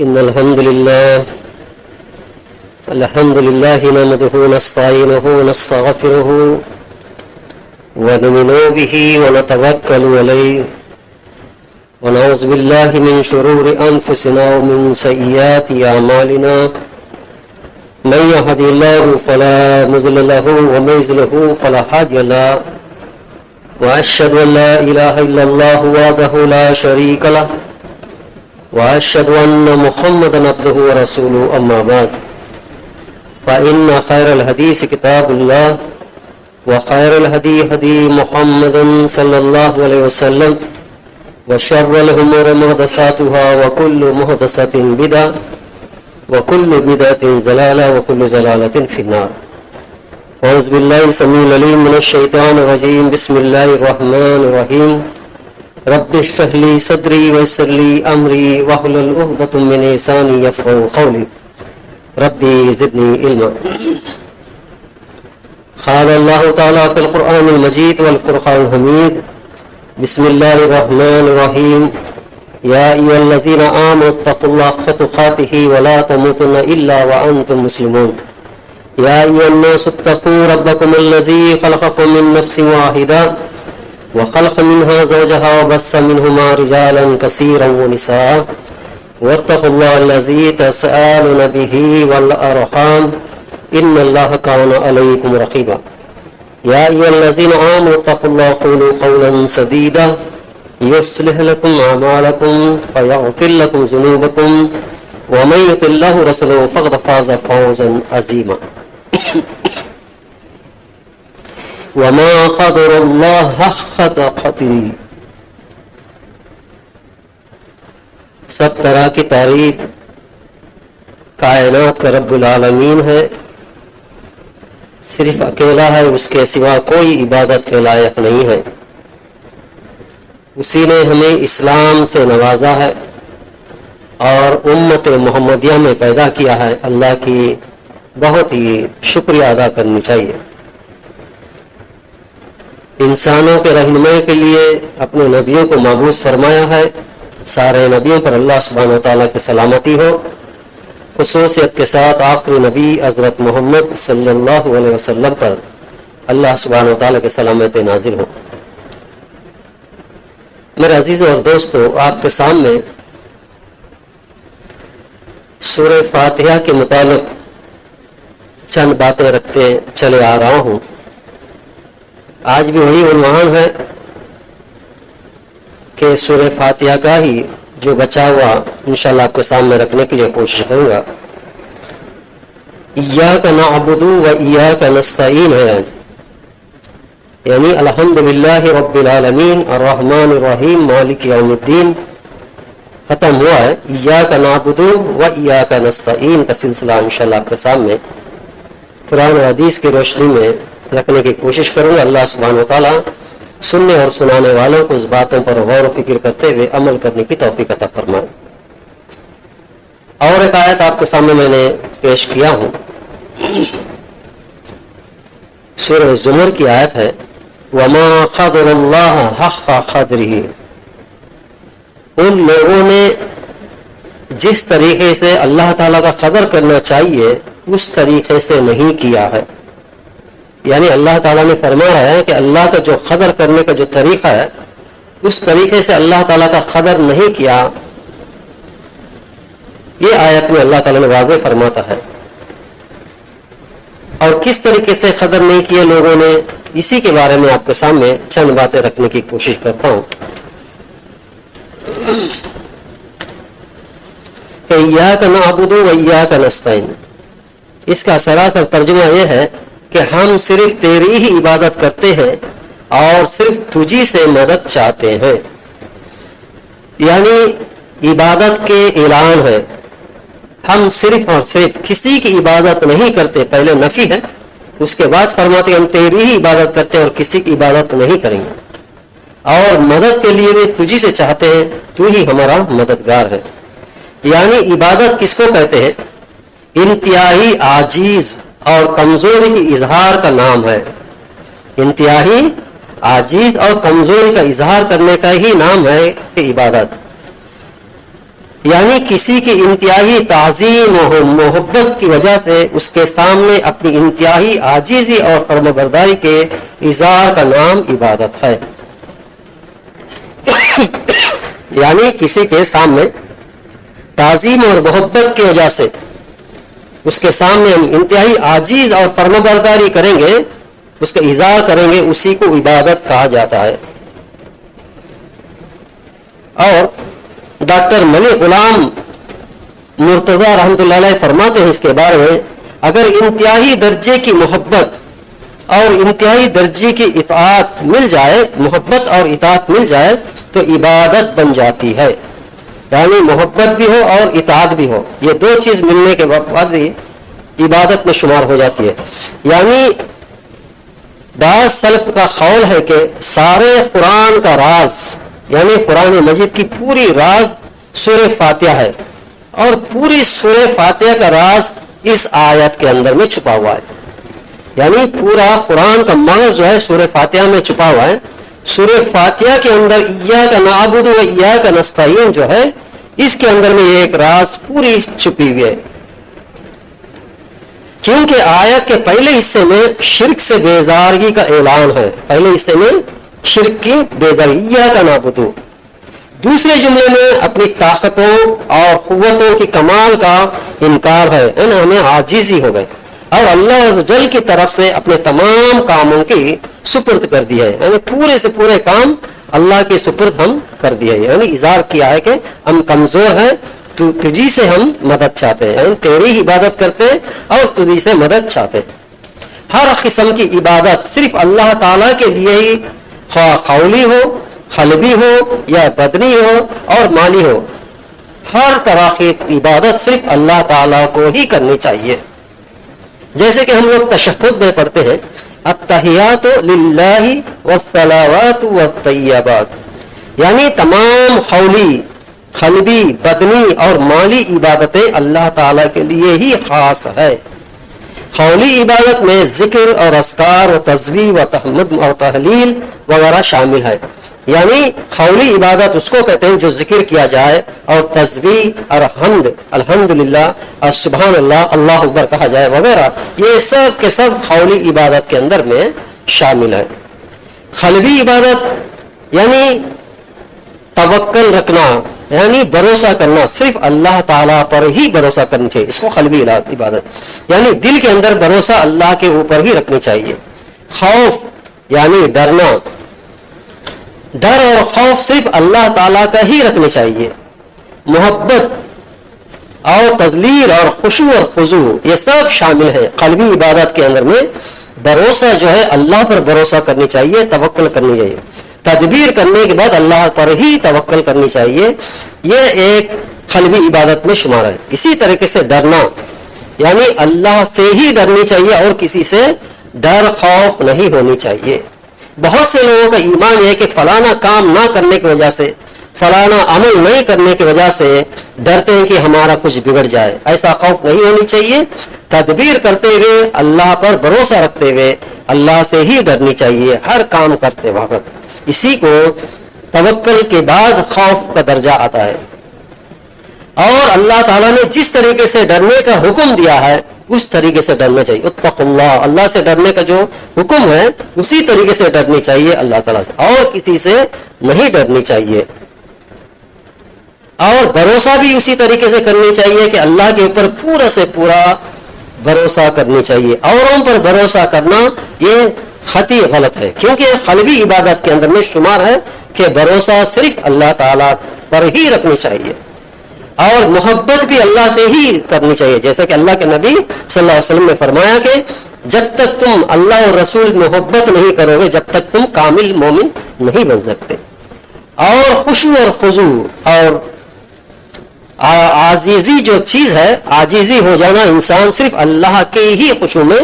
إن الحمد لله نحمده ونستعينه ونستغفره ونؤمن به ونتوكل عليه ونعوذ بالله من شرور أنفسنا ومن سيئات أعمالنا من يهده الله فلا مضل له ومن يضلل فلا هادي له وأشهد أن لا إله إلا الله وحده لا شريك له وأشهد أن محمدا عبده ورسوله أما بعد فإن خير الحديث كتاب الله وخير الهدي هدي محمد صلى الله عليه وسلم وشر الأمور محدثاتها وكل محدثة بدعة وكل بدعة ضلالة وكل ضلالة في النار. أعوذ بالله السميع العليم من الشيطان الرجيم. بسم الله الرحمن الرحيم. رب اشرح لي صدري ويسر لي أمري واحلل عقدة من لساني يفقهوا قولي. ربي زدني علما. قال الله تعالى في القرآن المجيد والفرقان الحميد. بسم الله الرحمن الرحيم. يا أيها الذين آمنوا اتقوا الله حق تقاته ولا تموتن إلا وأنتم مسلمون. يا أيها الناس اتقوا ربكم الذي خلقكم من نفس واحدة وخلق منها زوجها وبث منهما رجالا كثيرا ونساء واتقوا الله الذي تساءلون به والأرحام إن الله كان عليكم رقيبا. يا أيها الذين آمنوا اتقوا الله وقولوا قولا سديدا يصلح لكم أعمالكم ويغفر لكم ذنوبكم ومن يطع الله ورسوله فقد فاز فوزا عظيما. وما قدر الله حق قدره. سب طرح کی تعریف کائنات کا رب العالمین ہے، صرف اکیلا ہے، اس کے سوا کوئی عبادت کے لائق نہیں ہے. اسی نے ہمیں اسلام سے نوازا ہے اور امت محمدیہ میں پیدا کیا ہے. اللہ کی بہت ہی شکریہ ادا کرنی چاہیے. انسانوں کے رہنمائی کے لیے اپنے نبیوں کو مبعوث فرمایا ہے. سارے نبیوں پر اللہ سبحانہ و تعالیٰ کی سلامتی ہو. خصوصیت کے ساتھ آخری نبی حضرت محمد صلی اللہ علیہ وسلم پر اللہ سبحانہ و تعالیٰ کی سلامت نازل ہو. میرے عزیزوں اور دوستو، آپ کے سامنے سورہ فاتحہ کے متعلق چند باتیں رکھتے چلے آ رہا ہوں. آج بھی وہی عنوان ہے کہ سورہ فاتحہ کا ہی جو بچا ہوا انشاءاللہ آپ کے سامنے رکھنے کے لیے کوشش کروں گا. ایاک نعبد و ایاک نستعین ہے، یعنی الحمدللہ رب العالمین الرحمن الرحیم مالک یوم الدین ختم ہوا ہے. ایاک نعبد و ایاک نستعین کا سلسلہ انشاءاللہ آپ کے سامنے قرآن و حدیث کی روشنی میں رکھنے کی کوشش کروں گا. اللہ سبحانہ و تعالیٰ سننے اور سنانے والوں کو اس باتوں پر غور و فکر کرتے ہوئے عمل کرنے کی توفیق عطا فرمائے. اور ایک آیت آپ کے سامنے میں نے پیش کیا ہوں، سورہ زمر کی آیت ہے وَمَا قَدَرَ اللَّهَ حَقَّ قَدْرِهِ. ان لوگوں نے جس طریقے سے اللہ تعالیٰ کا قدر کرنا چاہیے اس طریقے سے نہیں کیا ہے. یعنی اللہ تعالیٰ نے فرمایا ہے کہ اللہ کا جو قدر کرنے کا جو طریقہ ہے اس طریقے سے اللہ تعالیٰ کا قدر نہیں کیا. یہ آیت میں اللہ تعالیٰ نے واضح فرماتا ہے. اور کس طریقے سے قدر نہیں کیا لوگوں نے، اسی کے بارے میں آپ کے سامنے چند باتیں رکھنے کی کوشش کرتا ہوں. کہ ایاک نعبد و ایاک نستعین، اس کا سراسر ترجمہ یہ ہے کہ ہم صرف تیری ہی عبادت کرتے ہیں اور صرف تجھی سے مدد چاہتے ہیں. یعنی عبادت کے اعلان ہے، ہم صرف اور صرف کسی کی عبادت نہیں کرتے. پہلے نفی ہے، اس کے بعد فرماتے ہیں ہم تیری ہی عبادت کرتے ہیں اور کسی کی عبادت نہیں کریں گے، اور مدد کے لیے بھی تجھی سے چاہتے ہیں، تو ہی ہمارا مددگار ہے. یعنی عبادت کس کو کہتے ہیں؟ انتہائی عاجز اور کمزوری کی اظہار کا نام ہے. انتہائی عاجز اور کمزوری کا اظہار کرنے کا ہی نام ہے کہ عبادت. یعنی کسی کی انتہائی تعظیم و محبت کی وجہ سے اس کے سامنے اپنی انتہائی عاجزی اور فرمانبرداری کے اظہار کا نام عبادت ہے. یعنی کسی کے سامنے تعظیم اور محبت کی وجہ سے اس کے سامنے ہم انتہائی عاجز اور فرمانبرداری کریں گے، اس کا اظہار کریں گے، اسی کو عبادت کہا جاتا ہے. اور ڈاکٹر منی غلام مرتضی رحمۃ اللہ علیہ فرماتے ہیں اس کے بارے میں، اگر انتہائی درجے کی محبت اور انتہائی درجے کی اطاعت مل جائے، محبت اور اطاعت مل جائے تو عبادت بن جاتی ہے. یعنی محبت بھی ہو اور اطاعت بھی ہو، یہ دو چیز ملنے کے بعد ہی عبادت میں شمار ہو جاتی ہے. یعنی بعض سلف کا قول ہے کہ سارے قرآن کا راز، یعنی قرآن مجید کی پوری راز سورہ فاتحہ ہے، اور پوری سورہ فاتحہ کا راز اس آیت کے اندر میں چھپا ہوا ہے. یعنی پورا قرآن کا مغز جو ہے سورہ فاتحہ میں چھپا ہوا ہے. سورہ فاتحہ کے اندر ایاک نعبد و ایاک نستعین جو ہے، اس کے اندر میں یہ ایک راز پوری چھپی ہوئی ہے. کیونکہ آیت کے پہلے حصے میں شرک سے بیزارگی کا اعلان ہے، پہلے حصے میں شرک کی بیزارگی، ایاک نعبد. دوسرے جملے میں اپنی طاقتوں اور قوتوں کی کمال کا انکار ہے، ہمیں عاجزی ہو گئے، اور اللہ عز و جل کی طرف سے اپنے تمام کاموں کی سپرد کر دیا ہے. یعنی پورے سے پورے کام اللہ کے سپرد ہم کر دیا ہے. یعنی اظہار کیا ہے کہ ہم کمزور ہیں، تو تجھی سے ہم مدد چاہتے ہیں، یعنی تیری عبادت کرتے اور تجھی سے مدد چاہتے. ہر قسم کی عبادت صرف اللہ تعالیٰ کے لیے ہی، خواہ قولی ہو، قلبی ہو یا بدنی ہو اور مالی ہو، ہر طرح کی عبادت صرف اللہ تعالیٰ کو ہی کرنی چاہیے. جیسے کہ ہم لوگ تشہد میں پڑھتے ہیں، التحیات للہ والصلوات والطیبات، یعنی تمام قولی، قلبی، بدنی اور مالی عبادتیں اللہ تعالیٰ کے لیے ہی خاص ہے. قولی عبادت میں ذکر اور اذکار و تسبیح و تحمد اور تحلیل وغیرہ شامل ہے. یعنی قولی عبادت اس کو کہتے ہیں جو ذکر کیا جائے اور تسبیح اور حمد، الحمدللہ اور سبحان اللہ، اللہ اکبر کہا جائے وغیرہ، یہ سب کے سب قولی عبادت کے اندر میں شامل ہے. قلبی عبادت یعنی توکل رکھنا، یعنی بھروسہ کرنا، صرف اللہ تعالیٰ پر ہی بھروسہ کرنا چاہیے، اس کو قلبی عبادت، یعنی دل کے اندر بھروسہ اللہ کے اوپر ہی رکھنی چاہیے. خوف یعنی ڈرنا، ڈر اور خوف صرف اللہ تعالیٰ کا ہی رکھنے چاہیے. محبت اور تذلیل اور خشوع اور خضوع یہ سب شامل ہے قلبی عبادت کے اندر میں. بھروسہ جو ہے اللہ پر بھروسہ کرنی چاہیے، توکل کرنی چاہیے. تدبیر کرنے کے بعد اللہ پر ہی توکل کرنی چاہیے، یہ ایک قلبی عبادت میں شمار ہے. اسی طریقے سے ڈرنا، یعنی اللہ سے ہی ڈرنی چاہیے اور کسی سے ڈر خوف نہیں ہونی چاہیے. بہت سے لوگوں کا ایمان یہ ہے کہ فلانا کام نہ کرنے کی وجہ سے، فلانا عمل نہیں کرنے کی وجہ سے ڈرتے ہیں کہ ہمارا کچھ بگڑ جائے. ایسا خوف نہیں ہونی چاہیے. تدبیر کرتے ہوئے، اللہ پر بھروسہ رکھتے ہوئے اللہ سے ہی ڈرنی چاہیے ہر کام کرتے وقت. اسی کو توکل کے بعد خوف کا درجہ آتا ہے. اور اللہ تعالیٰ نے جس طریقے سے ڈرنے کا حکم دیا ہے اس طریقے سے ڈرنا چاہیے. اتقوا اللہ، اللہ سے ڈرنے کا جو حکم ہے اسی طریقے سے ڈرنی چاہیے اللہ تعالیٰ سے، اور کسی سے نہیں ڈرنی چاہیے. اور بھروسہ بھی اسی طریقے سے کرنی چاہیے کہ اللہ کے اوپر پورا سے پورا بھروسہ کرنی چاہیے. اوروں پر بھروسہ کرنا یہ خطی غلط ہے، کیونکہ قلبی عبادت کے اندر میں شمار ہے کہ بھروسہ صرف اللہ تعالیٰ پر ہی رکھنی چاہیے. اور محبت بھی اللہ سے ہی کرنی چاہیے، جیسا کہ اللہ کے نبی صلی اللہ علیہ وسلم نے فرمایا کہ جب تک تم اللہ اور رسول محبت نہیں کرو گے جب تک تم کامل مومن نہیں بن سکتے. اور خشوع اور خضوع اور عاجزی جو چیز ہے، عاجزی ہو جانا، انسان صرف اللہ کے ہی خشوع میں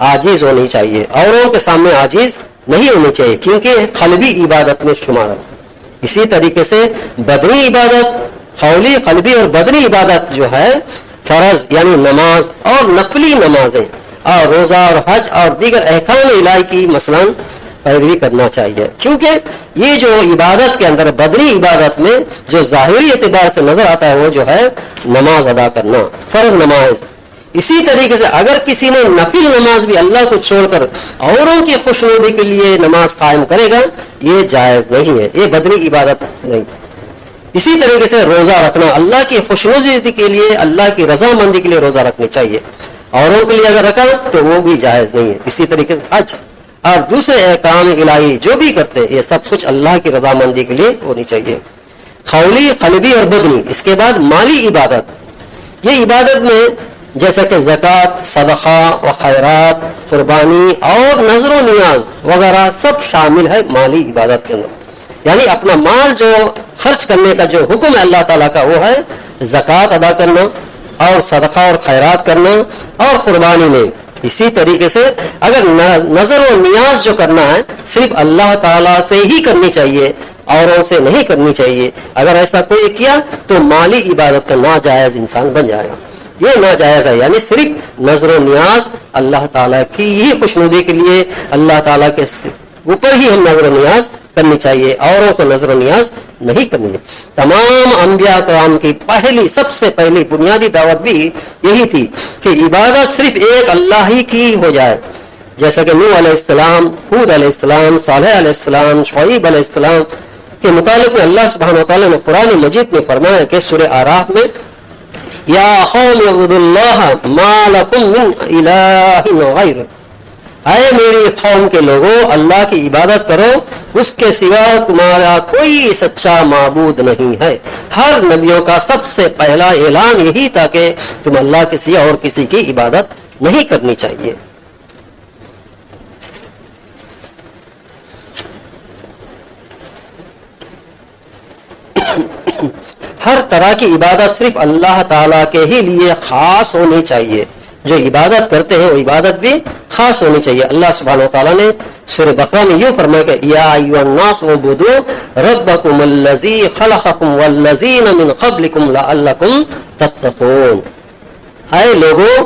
عاجز ہونی چاہیے، اوروں کے سامنے عاجز نہیں ہونی چاہیے، کیونکہ قلبی عبادت میں شمار ہے. اسی طریقے سے بدنی عبادت، قولی، قلبی اور بدنی عبادت جو ہے فرض یعنی نماز اور نفلی نمازیں اور روزہ اور حج اور دیگر احکام الہی کی مثلا پیروی کرنا چاہیے، کیونکہ یہ جو عبادت کے اندر بدنی عبادت میں جو ظاہری اعتبار سے نظر آتا ہے وہ جو ہے نماز ادا کرنا، فرض نماز۔ اسی طریقے سے اگر کسی نے نفل نماز بھی اللہ کو چھوڑ کر اوروں کی خوشنودی کے لیے نماز قائم کرے گا، یہ جائز نہیں ہے، یہ بدنی عبادت نہیں۔ اسی طریقے سے روزہ رکھنا، اللہ کی خوشنودی کے لیے، اللہ کی رضامندی کے لیے روزہ رکھنی چاہیے، اوروں کے لیے اگر رکھا تو وہ بھی جائز نہیں ہے۔ اسی طریقے سے حج اور دوسرے احکام الہی جو بھی کرتے یہ سب کچھ اللہ کی رضامندی کے لیے ہونی چاہیے، قولی، قلبی اور بدنی۔ اس کے بعد مالی عبادت، یہ عبادت میں جیسا کہ زکوٰۃ، صدقہ و خیرات، قربانی اور نذر و نیاز وغیرہ سب شامل ہے مالی عبادت کے اندر۔ یعنی اپنا مال جو خرچ کرنے کا جو حکم ہے اللہ تعالیٰ کا وہ ہے زکوٰۃ ادا کرنا اور صدقہ اور خیرات کرنا اور قربانی میں۔ اسی طریقے سے اگر نظر و نیاز جو کرنا ہے صرف اللہ تعالیٰ سے ہی کرنی چاہیے، اوروں سے نہیں کرنی چاہیے۔ اگر ایسا کوئی کیا تو مالی عبادت کا ناجائز انسان بن جائے گا، یہ ناجائز ہے۔ یعنی صرف نظر و نیاز اللہ تعالیٰ کی ہی خوشنودی کے لیے، اللہ تعالیٰ کے اوپر ہی ہم نظر و نیاز کرنی چاہیے، اوروں کو نظر و نیاز نہیں کرنی ہے۔ تمام انبیاء کرام کی سب سے پہلی بنیادی دعوت بھی یہی تھی کہ عبادت صرف ایک اللہ ہی کی ہو جائے، جیسا کہ نوح علیہ السلام، ہود علیہ السلام، صالح علیہ السلام، شعیب علیہ السلام کے متعلق میں اللہ سبحانہ وتعالیٰ نے قرآن مجید میں فرمایا کہ سورہ اعراف میں یا قوم اعبدوا اللہ ما لکم من الہ غیرہ، اے میری قوم کے لوگوں اللہ کی عبادت کرو، اس کے سوا تمہارا کوئی سچا معبود نہیں ہے۔ ہر نبیوں کا سب سے پہلا اعلان یہی تھا کہ تم اللہ کے سوا اور کسی کی عبادت نہیں کرنی چاہیے۔ ہر طرح کی عبادت صرف اللہ تعالیٰ کے ہی لیے خاص ہونی چاہیے، جو عبادت کرتے ہیں وہ عبادت بھی خاص ہونی چاہیے۔ اللہ سبحانہ وتعالیٰ نے سورہ بقرہ میں یوں فرمایا کہ یا ایھا الناس اعبدوا ربکم الذی خلقکم والذین من قبلکم لعلکم تتقون، اے لوگوں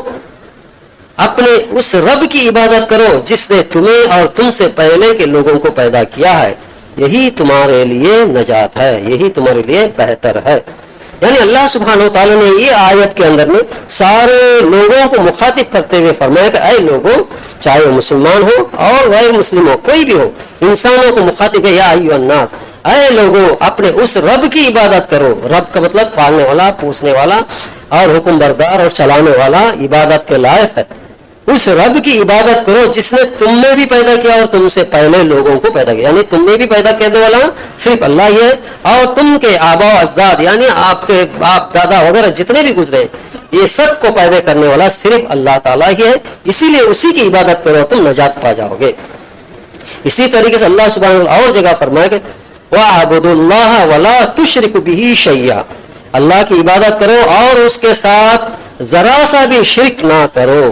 اپنے اس رب کی عبادت کرو جس نے تمہیں اور تم سے پہلے کے لوگوں کو پیدا کیا ہے، یہی تمہارے لیے نجات ہے، یہی تمہارے لیے بہتر ہے۔ یعنی اللہ سبحانہ وتعالیٰ نے یہ آیت کے اندر میں سارے لوگوں کو مخاطب کرتے ہوئے فرمایا کہ اے لوگوں، چاہے وہ مسلمان ہو اور غیر مسلم ہو، کوئی بھی ہو، انسانوں کو مخاطب ہے یا ایھا الناس، اے لوگوں اپنے اس رب کی عبادت کرو۔ رب کا مطلب پالنے والا، پوسنے والا اور حکم بردار اور چلانے والا عبادت کے لائق ہے۔ اس رب کی عبادت کرو جس نے تم میں بھی پیدا کیا اور تم سے پہلے لوگوں کو پیدا کیا، یعنی تم میں بھی پیدا کرنے والا صرف اللہ ہی ہے، اور تم کے آبا و اجداد یعنی آپ کے باپ دادا وغیرہ جتنے بھی گزرے یہ سب کو پیدا کرنے والا صرف اللہ تعالیٰ ہی ہے، اسی لیے اسی کی عبادت کرو تم نجات پا جاؤ گے۔ اسی طریقے سے اللہ سبحانہ وتعالیٰ اور جگہ فرمایا کہ وَاعْبُدُوا اللَّهَ وَلَا تُشْرِكُوا بِهِ شَيْئًا، اللہ کی عبادت کرو اور اس کے ساتھ ذرا سا بھی شرک نہ کرو۔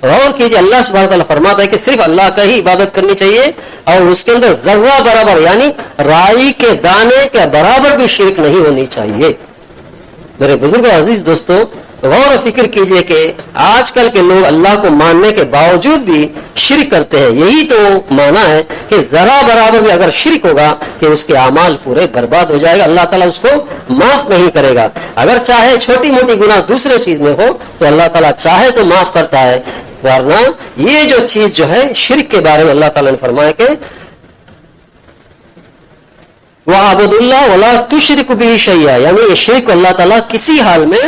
غور کیجیے، اللہ سبحانہ تعالیٰ فرماتا ہے کہ صرف اللہ کا ہی عبادت کرنی چاہیے اور اس کے اندر ذرہ برابر یعنی رائی کے دانے کے برابر بھی شرک نہیں ہونی چاہیے۔ میرے بزرگ عزیز دوستو، غور و فکر کیجئے کہ آج کل کے لوگ اللہ کو ماننے کے باوجود بھی شرک کرتے ہیں۔ یہی تو معنی ہے کہ ذرا برابر بھی اگر شرک ہوگا کہ اس کے اعمال پورے برباد ہو جائے گا، اللہ تعالیٰ اس کو معاف نہیں کرے گا۔ اگر چاہے چھوٹی موٹی گناہ دوسرے چیز میں ہو تو اللہ تعالیٰ چاہے تو معاف کرتا ہے، ورنہ یہ جو چیز جو ہے شرک کے بارے میں اللہ تعالیٰ نے فرمایا کہ وَاعْبُدُوا اللَّهَ وَلَا تُشْرِكُوا بِهِ شَيْئًا، یعنی یہ شرک اللہ تعالیٰ کسی حال میں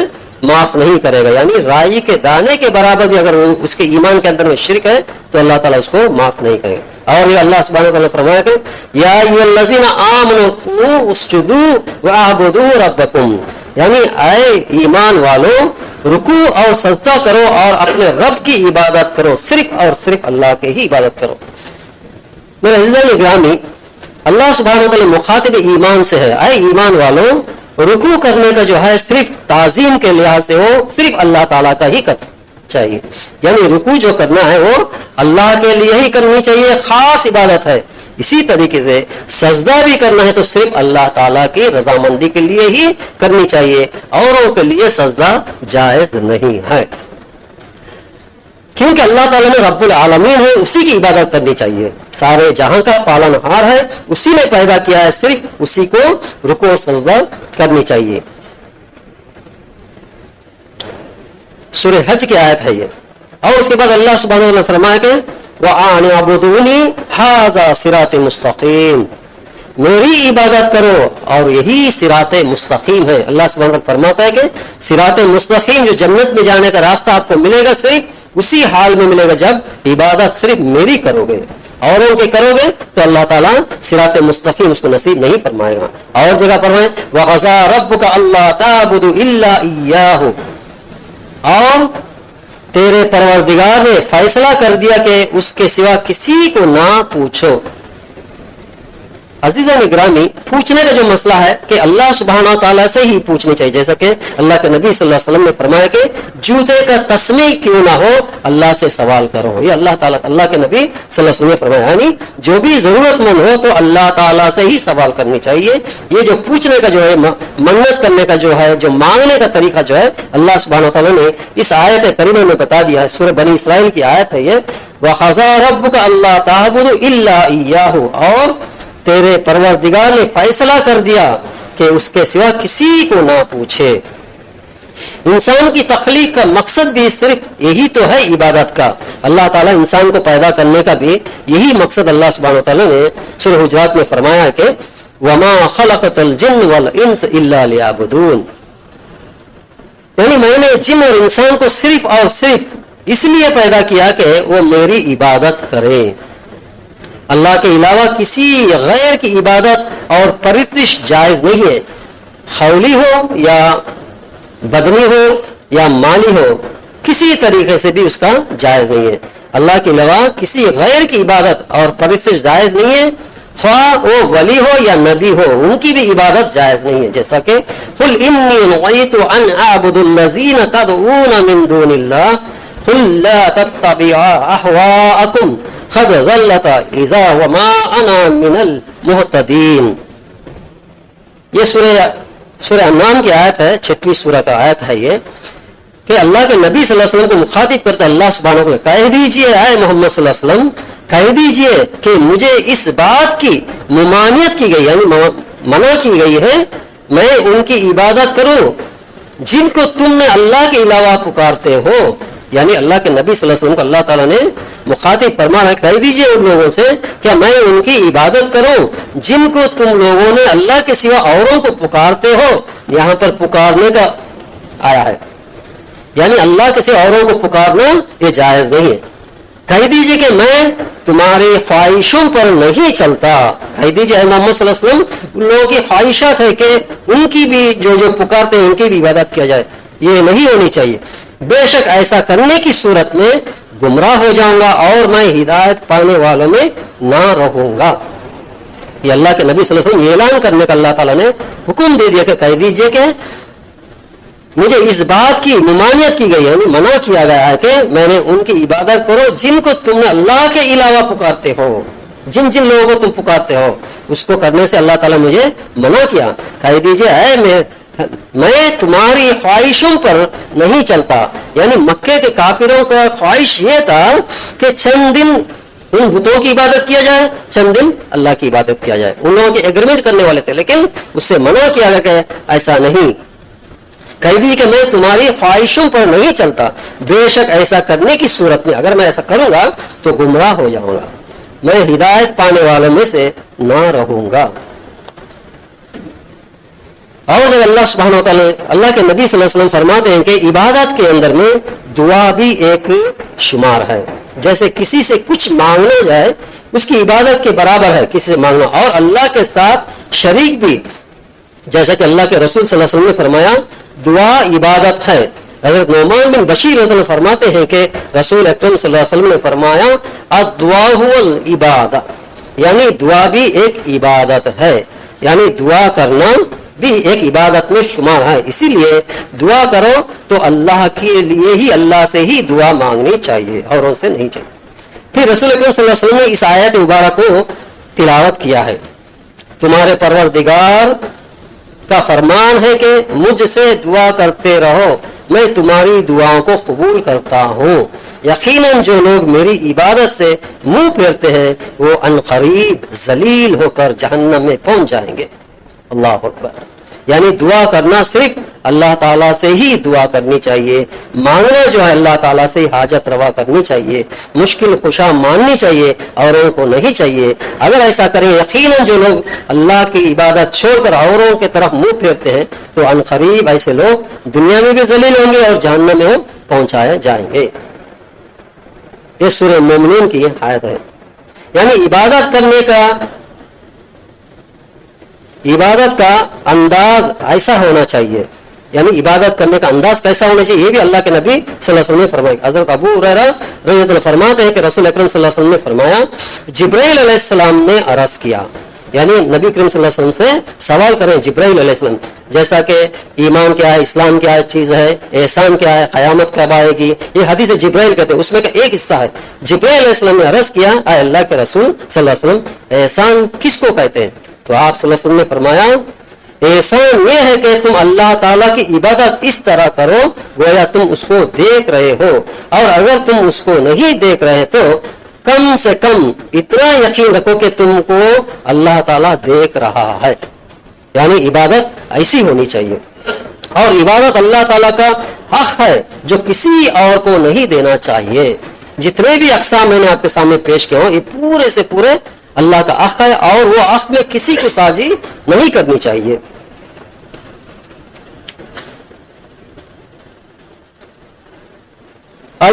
معاف نہیں کرے گا۔ یعنی رائی کے دانے کے برابر بھی اگر اس کے ایمان کے اندر میں شرک ہے تو اللہ تعالیٰ اس کو معاف نہیں کرے گا۔ اور یہ اللہ سبحانہ وتعالیٰ نے فرمایا کہ یا ایھا الذین آمنوا قوموا اسجدوا واعبدوا ربکم، یعنی اے ایمان والو رکوع اور سجدہ کرو اور اپنے رب کی عبادت کرو، صرف اور صرف اللہ کے ہی عبادت کرو۔ میرے عزیزان گرامی، اللہ سبحانہ وتعالیٰ مخاطب ایمان سے ہے، اے ایمان والو رکوع کرنے کا جو ہے صرف تعظیم کے لحاظ سے ہو، صرف اللہ تعالیٰ کا ہی کرنا چاہیے۔ یعنی رکوع جو کرنا ہے وہ اللہ کے لیے ہی کرنی چاہیے، خاص عبادت ہے۔ اسی طریقے سے سجدہ بھی کرنا ہے تو صرف اللہ تعالیٰ کی رضامندی کے لیے ہی کرنی چاہیے، اوروں کے لیے سجدہ جائز نہیں ہے۔ کیونکہ اللہ تعالیٰ نے رب العالمین ہے، اسی کی عبادت کرنی چاہیے، سارے جہاں کا پالن ہار ہے، اسی نے پیدا کیا ہے، صرف اسی کو رکوع و سجدہ کرنی چاہیے۔ سورہ حج کی آیت ہے یہ۔ اور اس کے بعد اللہ سبحانہ وتعالی نے فرمایا کہ وَأَنِ اعْبُدُونِي هَذَا صِرَاطٌ مُسْتَقِيمٌ، میری عبادت کرو اور یہی صراط مستقیم ہے۔ اللہ سبحانہ وتعالی فرماتا ہے کہ صراط مستقیم جو جنت میں جانے کا راستہ آپ کو ملے گا، صرف اسی حال میں ملے گا جب عبادت صرف میری کرو گے، اوروں کے کرو گے تو اللہ تعالیٰ صراط مستقیم اس کو نصیب نہیں فرمائے گا۔ اور جگہ پر ہے وَقَضَىٰ رَبُّكَ أَلَّا تَعْبُدُوا إِلَّا إِيَّاهُ، اور تیرے پروردگار نے فیصلہ کر دیا کہ اس کے سوا کسی کو نہ پوچھو۔ عزیزان گرامی، پوچھنے کا جو مسئلہ ہے کہ اللہ سبحانہ تعالیٰ سے ہی پوچھنی چاہیے، جیسا کہ اللہ کے نبی صلی اللہ علیہ وسلم نے فرمایا کہ جوتے کا تسمہ کیوں نہ ہو اللہ سے سوال کرو۔ یہ اللہ تعالیٰ، اللہ کے نبی صلی اللہ علیہ وسلم نے فرمایا، یعنی جو بھی ضرورت مند ہو تو اللہ تعالیٰ سے ہی سوال کرنی چاہیے۔ یہ جو پوچھنے کا جو ہے، منت کرنے کا جو ہے، جو مانگنے کا طریقہ جو ہے، اللہ سبحانہ تعالیٰ نے اس آیت کریمہ میں بتا دیا ہے۔ سورہ بنی اسرائیل کی آیت ہے یہ، وَقَضَىٰ رَبُّكَ أَلَّا تَعْبُدُوا إِلَّا إِيَّاهُ، اور تیرے پروردگار نے فیصلہ کر دیا کہ اس کے سوا کسی کو نہ پوچھے۔ انسان کی تخلیق کا مقصد بھی صرف یہی تو ہے عبادت کا۔ اللہ تعالیٰ انسان کو پیدا کرنے کا بھی یہی مقصد اللہ سبحانہ وتعالی نے سورہ حجرات میں فرمایا ہے کہ وَمَا خَلَقَتَ الْجِنَّ وَالْإِنسَ إِلَّا لِيَعْبُدُونَ، یعنی میں نے جن اور انسان کو صرف اور صرف اس لیے پیدا کیا کہ وہ میری عبادت کرے۔ اللہ کے علاوہ کسی غیر کی عبادت اور پرستش جائز نہیں ہے، قولی ہو یا بدنی ہو یا مالی ہو، کسی طریقے سے بھی اس کا جائز نہیں ہے۔ اللہ کے علاوہ کسی غیر کی عبادت اور پرستش جائز نہیں ہے، خواہ وہ ولی ہو یا نبی ہو، ان کی بھی عبادت جائز نہیں ہے۔ جیسا کہ قل انی نہیت ان اعبد الذین تدعون من دون اللہ قل لا تتبعوا اہواءکم قد ضلت اذا وما انا من المہتدین۔ یہ سورہ انعام کی آیت ہے، 6ویں سورہ کا آیت ہے یہ، کہ اللہ کے نبی صلی اللہ علیہ وسلم کو مخاطب کرتا اللہ سبحانہ و تعالیٰ، کہہ دیجئے اے محمد صلی اللہ علیہ وسلم، کہہ دیجئے کہ مجھے اس بات کی ممانعت کی گئی، یعنی منع کی گئی ہے میں ان کی عبادت کروں جن کو تم نے اللہ کے علاوہ پکارتے ہو۔ یعنی اللہ کے نبی صلی اللہ علیہ وسلم کو اللہ تعالیٰ نے مخاطب فرمانا ہے، کہہ دیجئے ان لوگوں سے کہ میں ان کی عبادت کروں جن کو تم لوگوں نے اللہ کے سوا اوروں کو پکارتے ہو۔ یہاں پر پکارنے کا آیا ہے، یعنی اللہ کے سوا اوروں کو پکارنا یہ جائز نہیں ہے۔ کہہ دیجئے کہ میں تمہاری خواہشوں پر نہیں چلتا۔ کہہ دیجئے اے محمد صلی اللہ علیہ وسلم، ان لوگوں کی خواہشات ہے کہ ان کی بھی جو پکارتے ہیں ان کی بھی عبادت کیا جائے، یہ نہیں ہونی چاہیے۔ بے شک ایسا کرنے کی صورت میں گمراہ ہو جاؤں گا اور میں ہدایت پانے والوں میں نہ رہوں گا۔ یہ اللہ کے نبی صلی اللہ علیہ وسلم یہ اعلان کرنے کا اللہ تعالیٰ نے حکم دے دیا کہ کہہ دیجئے کہ مجھے اس بات کی ممانعت کی گئی، یعنی منع کیا گیا ہے کہ میں نے ان کی عبادت کرو جن کو تم نے اللہ کے علاوہ پکارتے ہو، جن جن لوگوں کو تم پکارتے ہو اس کو کرنے سے اللہ تعالیٰ مجھے منع کیا۔ کہہ دیجئے اے میں تمہاری خواہشوں پر نہیں چلتا، یعنی مکے کے کافروں کا خواہش یہ تھا کہ چند دن ان بتوں کی عبادت کیا جائے، چند دن اللہ کی عبادت کیا جائے۔ ان لوگوں کے ایگریمنٹ کرنے والے تھے، لیکن اس سے منع کیا گیا کہ ایسا نہیں۔ کہہ دی کہ میں تمہاری خواہشوں پر نہیں چلتا، بے شک ایسا کرنے کی صورت میں اگر میں ایسا کروں گا تو گمراہ ہو جاؤں گا، میں ہدایت پانے والوں میں سے نہ رہوں گا۔ اور جب اللہ سبحانہ و تعالی اللہ کے نبی صلی اللہ علیہ وسلم فرماتے ہیں کہ عبادت کے اندر میں دعا بھی ایک شمار ہے، جیسے کسی سے کچھ مانگنا جائے اس کی عبادت کے برابر ہے کسی سے مانگنا، اور اللہ کے ساتھ شریک بھی، جیسا کہ اللہ کے رسول صلی اللہ علیہ وسلم نے فرمایا دعا عبادت ہے۔ حضرت نعمان بن بشیر رضی اللہ عنہ فرماتے ہیں کہ رسول اکرم صلی اللہ علیہ وسلم نے فرمایا الدعاء هو العبادہ، یعنی دعا بھی ایک عبادت ہے، یعنی دعا کرنا بھی ایک عبادت میں شمار ہے۔ اسی لیے دعا کرو تو اللہ کے لیے ہی، اللہ سے ہی دعا مانگنی چاہیے، اوروں سے نہیں چاہیے۔ پھر رسول اکرم صلی اللہ علیہ وسلم نے اس آیت مبارک کو تلاوت کیا ہے، تمہارے پروردگار کا فرمان ہے کہ مجھ سے دعا کرتے رہو، میں تمہاری دعاؤں کو قبول کرتا ہوں۔ یقیناً جو لوگ میری عبادت سے منہ پھیرتے ہیں وہ عنقریب ذلیل ہو کر جہنم میں پہنچ جائیں گے۔ اللہ اکبر۔ یعنی دعا کرنا صرف اللہ تعالیٰ سے ہی دعا کرنی چاہیے، مانگنا جو ہے اللہ تعالیٰ سے حاجت روا کرنی چاہیے، مشکل کشا ماننی چاہیے، اوروں کو نہیں چاہیے۔ اگر ایسا کریں یقیناً جو لوگ اللہ کی عبادت چھوڑ کر اوروں کی طرف منہ پھیرتے ہیں تو عنقریب ایسے لوگ دنیا میں بھی ذلیل ہوں گے اور جہنم میں پہنچائے جائیں گے۔ یہ سورہ مومنون کی آیت ہے۔ یعنی عبادت کا انداز ایسا ہونا چاہیے، یعنی عبادت کرنے کا انداز کیسا ہونا چاہیے یہ بھی اللہ کے نبی صلی اللہ علیہ وسلم نے فرمایا۔ حضرت ابو ہریرہ رضی اللہ عنہ فرماتے ہیں کہ رسول اکرم صلی اللہ علیہ وسلم نے فرمایا، جبرائیل علیہ السلام نے عرض کیا، یعنی نبی کریم صلی اللہ علیہ وسلم سے سوال کریں جبرائیل علیہ السلام، جیسا کہ ایمان کیا ہے، اسلام کیا چیز ہے، احسان کیا ہے، قیامت کب آئے گی، یہ حدیث جبرائیل کہتے ہیں، اس میں کا ایک حصہ ہے۔ جبرائیل علیہ السلام نے عرض کیا، اے اللہ کے رسول صلی اللہ علیہ وسلم، احسان کس کو کہتے ہیں؟ تو آپ صلی اللہ علیہ وسلم نے فرمایا، احسان یہ ہے کہ تم اللہ تعالیٰ کی عبادت اس طرح کرو گویا تم اس کو دیکھ رہے ہو، اور اگر تم اس کو نہیں دیکھ رہے تو کم سے کم اتنا یقین رکھو کہ تم کو اللہ تعالیٰ دیکھ رہا ہے۔ یعنی عبادت ایسی ہونی چاہیے، اور عبادت اللہ تعالیٰ کا حق ہے جو کسی اور کو نہیں دینا چاہیے۔ جتنے بھی اقسام میں نے آپ کے سامنے پیش کیا ہوں یہ پورے سے پورے اللہ کا حق ہے، اور وہ حق میں کسی کو سازی نہیں کرنی چاہیے۔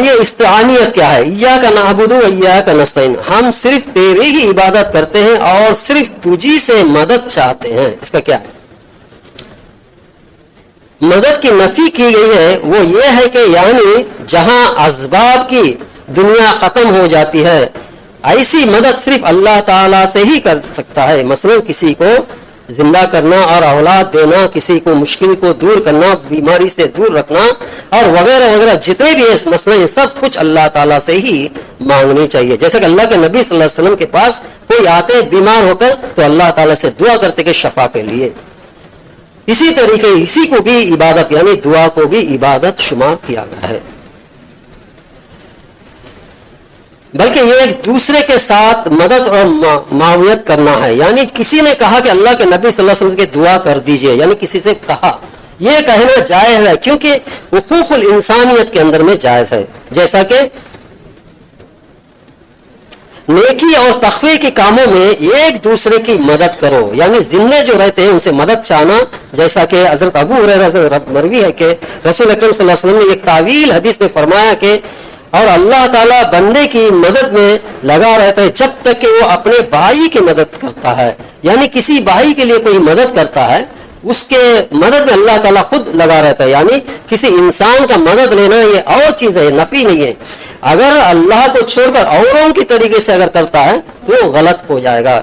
یہ استعانیت کیا ہے؟ ایاک نعبد و ایاک نستعین، ہم صرف تیری ہی عبادت کرتے ہیں اور صرف تجھی سے مدد چاہتے ہیں۔ اس کا کیا ہے؟ مدد کی نفی کی گئی ہے وہ یہ ہے کہ یعنی جہاں اسباب کی دنیا ختم ہو جاتی ہے ایسی مدد صرف اللہ تعالیٰ سے ہی کر سکتا ہے۔ مثلا کسی کو زندہ کرنا اور اولاد دینا، کسی کو مشکل کو دور کرنا، بیماری سے دور رکھنا اور وغیرہ وغیرہ جتنے بھی مسئلے یہ سب کچھ اللہ تعالیٰ سے ہی مانگنی چاہیے۔ جیسے کہ اللہ کے نبی صلی اللہ علیہ وسلم کے پاس کوئی آتے بیمار ہو کر تو اللہ تعالیٰ سے دعا کرتے کہ شفا کے لیے، اسی طریقے اسی کو بھی عبادت یعنی دعا کو بھی عبادت شمار کیا گیا ہے، بلکہ یہ ایک دوسرے کے ساتھ مدد اور معاونت کرنا ہے۔ یعنی کسی نے کہا کہ اللہ کے نبی صلی اللہ علیہ وسلم کی دعا کر دیجئے، یعنی کسی سے کہا، یہ کہنا جائز ہے کیونکہ حقوق الانسانیت کے اندر میں جائز ہے۔ جیسا کہ نیکی اور تقوی کے کاموں میں ایک دوسرے کی مدد کرو، یعنی زندے جو رہتے ہیں ان سے مدد چاہنا، جیسا کہ حضرت ابو ہریرہ مروی ہے کہ رسول اکرم صلی اللہ علیہ وسلم نے ایک طویل حدیث میں فرمایا کہ اور اللہ تعالیٰ بندے کی مدد میں لگا رہتا ہے جب تک کہ وہ اپنے بھائی کی مدد کرتا ہے، یعنی کسی بھائی کے لیے کوئی مدد کرتا ہے اس کے مدد میں اللہ تعالیٰ خود لگا رہتا ہے۔ یعنی کسی انسان کا مدد لینا یہ اور چیز ہے، نفی نہیں ہے۔ اگر اللہ کو چھوڑ کر اوروں کی طریقے سے اگر کرتا ہے تو غلط ہو جائے گا۔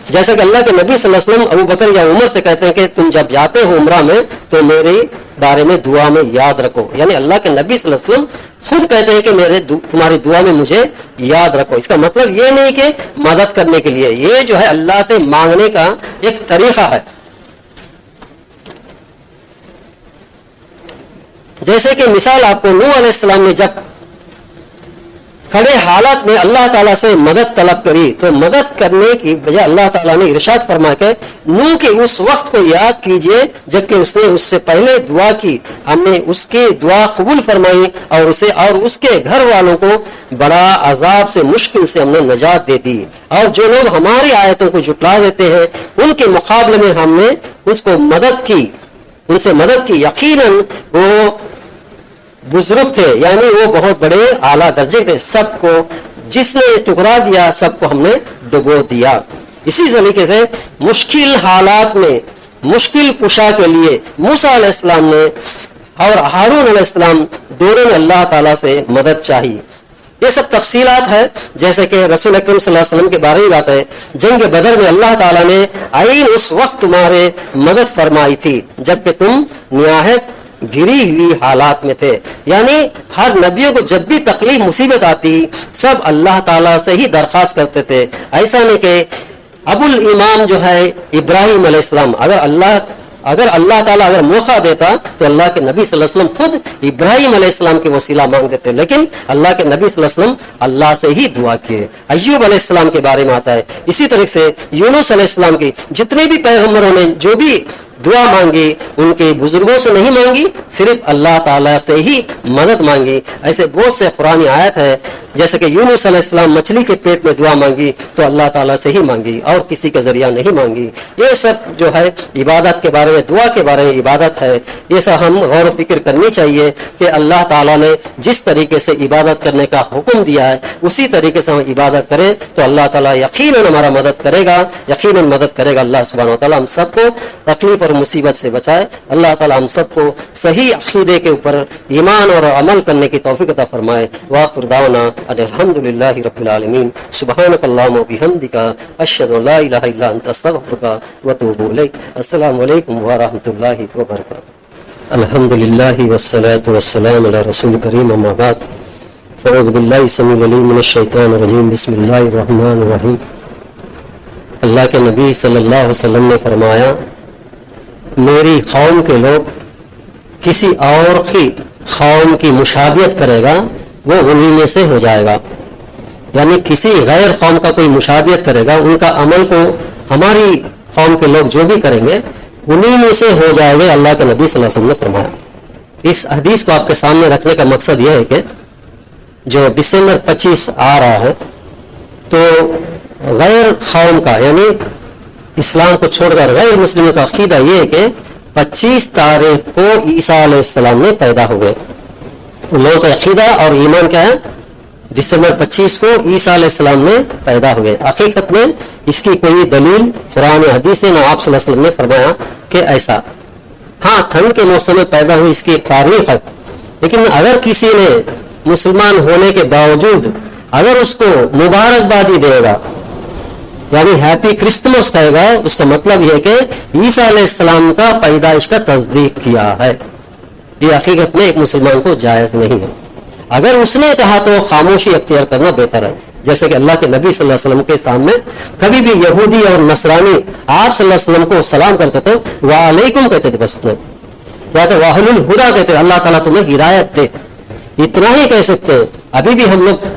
جیسا کہ اللہ کے نبی صلی اللہ علیہ وسلم ابو بکر یا عمر سے کہتے ہیں کہ تم جب جاتے ہو عمرہ میں تو میرے بارے میں دعا میں یاد رکھو، یعنی اللہ کے نبی صلی اللہ علیہ وسلم خود کہتے ہیں کہ تمہاری دعا میں مجھے یاد رکھو۔ اس کا مطلب یہ نہیں کہ مدد کرنے کے لیے، یہ جو ہے اللہ سے مانگنے کا ایک طریقہ ہے۔ جیسے کہ مثال آپ کو نوح علیہ السلام نے جب کھڑے حالات میں اللہ تعالیٰ سے مدد طلب کری تو مدد کرنے کی بجائے اللہ تعالیٰ نے ارشاد فرما کے نوح کے اس وقت کو یاد کیجئے جبکہ اس نے اس سے پہلے دعا کی، ہم نے اس کی دعا قبول فرمائی اور اسے اور اس کے گھر والوں کو بڑا عذاب سے مشکل سے ہم نے نجات دے دی۔ اور جو لوگ ہماری آیتوں کو جھٹلا دیتے ہیں ان کے مقابلے میں ہم نے اس کو مدد کی، ان سے مدد کی۔ یقیناً وہ بزرگ تھے، یعنی وہ بہت بڑے اعلیٰ درجے تھے، سب کو جس نے ٹکرا دیا سب کو ہم نے ڈبو دیا۔ اسی طریقے سے مشکل حالات میں مشکل کشا کے لیے موسیٰ علیہ السلام نے اور ہارون علیہ السلام دونوں نے اللہ تعالیٰ سے مدد چاہی۔ یہ سب تفصیلات ہے، جیسے کہ رسول اکرم صلی اللہ علیہ وسلم کے بارے میں بات ہے، جنگ بدر میں اللہ تعالیٰ نے عین اس وقت تمہارے مدد فرمائی تھی جبکہ تم نہایت گری ہوئی حالات میں تھے۔ یعنی ہر نبیوں کو جب بھی تکلیف مصیبت آتی سب اللہ تعالیٰ سے ہی درخواست کرتے تھے۔ ایسا نہیں کہ ابو الامام جو ہے ابراہیم علیہ السلام، اگر اللہ اگر اللہ تعالیٰ اگر موقع دیتا تو اللہ کے نبی صلی اللہ علیہ وسلم خود ابراہیم علیہ السلام کے وسیلہ مانگ دیتے، لیکن اللہ کے نبی صلی اللہ علیہ وسلم اللہ سے ہی دعا کیے۔ ایوب علیہ السلام کے بارے میں آتا ہے، اسی طریقے سے یونس علیہ السلام کی، جتنے بھی پیغمبروں نے جو بھی دعا مانگی ان کے بزرگوں سے نہیں مانگی، صرف اللہ تعالیٰ سے ہی مدد مانگی۔ ایسے بہت سے قرآن آیت ہے، جیسے کہ یونس علیہ السلام مچھلی کے پیٹ میں دعا مانگی تو اللہ تعالیٰ سے ہی مانگی اور کسی کے ذریعہ نہیں مانگی۔ یہ سب جو ہے عبادت کے بارے میں، دعا کے بارے میں عبادت ہے، یہ سب ہم غور و فکر کرنی چاہیے کہ اللہ تعالیٰ نے جس طریقے سے عبادت کرنے کا حکم دیا ہے اسی طریقے سے ہم عبادت کریں تو اللہ تعالیٰ یقیناً ہمارا مدد کرے گا، یقیناً مدد کرے گا۔ اللہ سبحانہ وتعالیٰ ہم سب کو تکلیف اور مصیبت سے بچائے۔ اللہ تعالیٰ ہم سب کو صحیح عقیدے کے اوپر ایمان اور عمل کرنے کی توفیق عطا فرمائے۔ وآخر دعوانا ان الحمدللہ رب العالمین، سبحانک اللہم و بحمدک، اشہد ان لا الہ الا انت، استغفرک و اتوب الیک۔ السلام علیکم ورحمۃ اللہ وبرکاتہ۔ الحمدللہ والصلاة والسلام علی رسول کریم، اما بعد، فاعوذ باللہ السمیع العلیم من الشیطان الرجیم، بسم اللہ الرحمن الرحیم۔ اللہ کے نبی صلی اللہ علیہ وسلم نے فرمایا، میری قوم کے لوگ کسی اور کی قوم کی مشابہت کرے گا وہ انہی میں سے ہو جائے گا، یعنی کسی غیر قوم کا کوئی مشابہت کرے گا، ان کا عمل کو ہماری قوم کے لوگ جو بھی کریں گے انہی میں سے ہو جائے گا، اللہ کے نبی صلی اللہ علیہ وسلم نے فرمایا۔ اس حدیث کو آپ کے سامنے رکھنے کا مقصد یہ ہے کہ جو دسمبر 25 آ رہا ہے تو غیر قوم کا یعنی اسلام کو چھوڑ کر غیر مسلموں کا عقیدہ یہ ہے کہ 25 تاریخ کو عیسیٰ علیہ السلام نے پیدا ہوئے۔ ان لوگوں کا عقیدہ اور ایمان کیا ہے؟ دسمبر 25 کو عیسیٰ علیہ السلام نے پیدا ہوئے۔ حقیقت میں اس کی کوئی دلیل قرآن حدیث سے نہ آپ صلی اللہ علیہ وسلم نے فرمایا کہ ایسا۔ ہاں، ٹھنڈ کے موسم میں پیدا ہوئی اس کی ایک تاریخ ہے، لیکن اگر کسی نے مسلمان ہونے کے باوجود اگر اس کو مبارکبادی دے گا یعنی ہیپی کرسمس کہے گا، اس کا مطلب یہ ہے کہ عیسیٰ علیہ السلام کا پیدائش کا تصدیق کیا ہے۔ یہ حقیقت میں ایک مسلمان کو جائز نہیں ہے۔ اگر اس نے کہا تو خاموشی اختیار کرنا بہتر ہے، جیسے کہ اللہ کے نبی صلی اللہ علیہ وسلم کے سامنے کبھی بھی یہودی اور نصرانی آپ صلی اللہ علیہ وسلم کو سلام کرتے تھے، وعلیکم کہتے تھے، بس اتنا، یا تو واہل الہدا کہتے، اللہ تعالیٰ تمہیں ہدایت دے، اتنا ہی کہہ سکتے ہیں۔ ابھی بھی ہم لوگ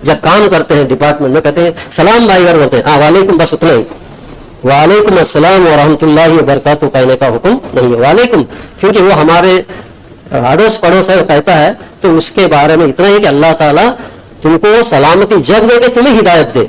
جب کام کرتے ہیں ڈپارٹمنٹ میں کہتے ہیں سلام بھائی اگر بولتے ہیں، ہاں وعلیکم، بس اتنا ہی، وعلیکم السلام ورحمۃ اللہ وبرکاتہ کہنے کا حکم نہیں ہے۔ وعلیکم کیونکہ وہ ہمارے اڑوس پڑوس ہے کہتا ہے تو اس کے بارے میں اتنا ہی کہ اللہ تعالیٰ تم کو سلامتی جب دے کے تمہیں ہدایت دے،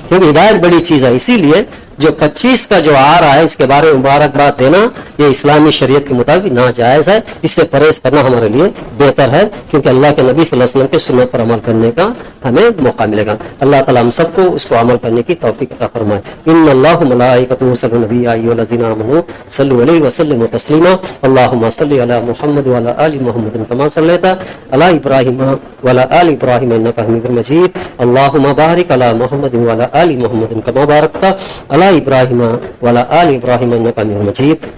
کیونکہ ہدایت بڑی چیز ہے۔ اسی لیے جو 25 کا جو آ رہا ہے اس کے بارے میں مبارکباد دینا یہ اسلامی شریعت کے مطابق ناجائز ہے، اس سے پرہیز کرنا ہمارے لیے بہتر ہے، کیونکہ اللہ کے نبی صلی اللہ علیہ وسلم کے سنت پر عمل کرنے کا ہمیں موقع ملے گا۔ اللہ تعالیٰ ہم سب کو اس کو عمل کرنے کی توفیق عطا فرمائے۔ ان اللہ ملائکۃ یصلون علی النبی یا ایھا الذین آمنوا صلوا علیہ وسلموا تسلیما، اللهم صل علی محمد وعلی آل محمد کما صلیت علی ابراہیم وعلی آل ابراہیم انک حمید مجید، اللهم بارک علی محمد وعلی آل محمد کما بارکت علی ابراہیم وعلی آل ابراہیم انک حمید مجید۔